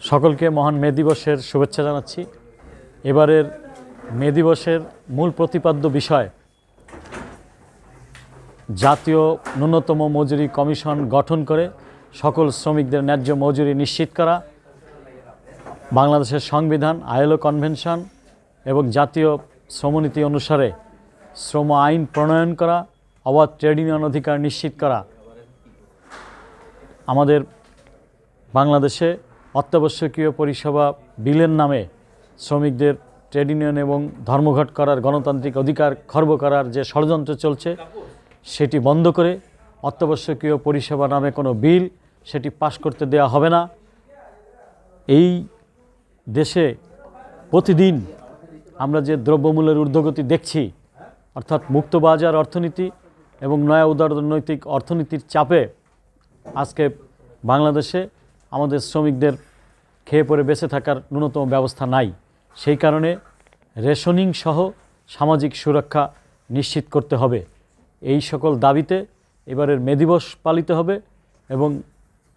সকলকে মহান মে দিবসের শুভেচ্ছা জানাচ্ছি। এবারের মে দিবসের মূল প্রতিপাদ্য বিষয় জাতীয় ন্যূনতম মজুরি কমিশন গঠন করে সকল শ্রমিকদের ন্যায্য মজুরি নিশ্চিত করা, বাংলাদেশের সংবিধান, আইএলও কনভেনশন এবং জাতীয় শ্রমনীতি অনুসারে শ্রম আইন প্রণয়ন করা, অবাধ ট্রেড ইউনিয়ন অধিকার নিশ্চিত করা। আমাদের বাংলাদেশে অত্যাবশ্যকীয় পরিষেবা বিলের নামে শ্রমিকদের ট্রেড ইউনিয়ন এবং ধর্মঘট করার, গণতান্ত্রিক অধিকার খর্ব করার যে ষড়যন্ত্র চলছে সেটি বন্ধ করে অত্যাবশ্যকীয় পরিষেবা নামে কোনো বিল সেটি পাশ করতে দেওয়া হবে না। এই দেশে প্রতিদিন আমরা যে দ্রব্যমূল্যের ঊর্ধ্বগতি দেখছি, অর্থাৎ মুক্তবাজার অর্থনীতি এবং নয়া উদারনৈতিক অর্থনীতির চাপে আজকে বাংলাদেশে আমাদের শ্রমিকদের খেয়ে পরে বেঁচে থাকার ন্যূনতম ব্যবস্থা নাই। সেই কারণে রেশনিং সহ সামাজিক সুরক্ষা নিশ্চিত করতে হবে। এই সকল দাবিতে এবারের মে দিবস পালিত হবে এবং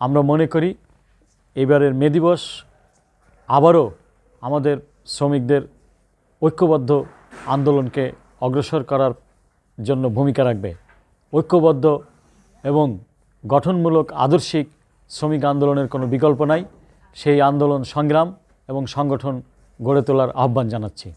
আমরা মনে করি এবারের মে দিবস আবারও আমাদের শ্রমিকদের ঐক্যবদ্ধ আন্দোলনকে অগ্রসর করার জন্য ভূমিকা রাখবে। ঐক্যবদ্ধ এবং গঠনমূলক আদর্শিক শ্রমিক আন্দোলনের কোনো বিকল্প নাই। সেই আন্দোলন, সংগ্রাম এবং সংগঠন গড়ে তোলার আহ্বান জানাচ্ছি।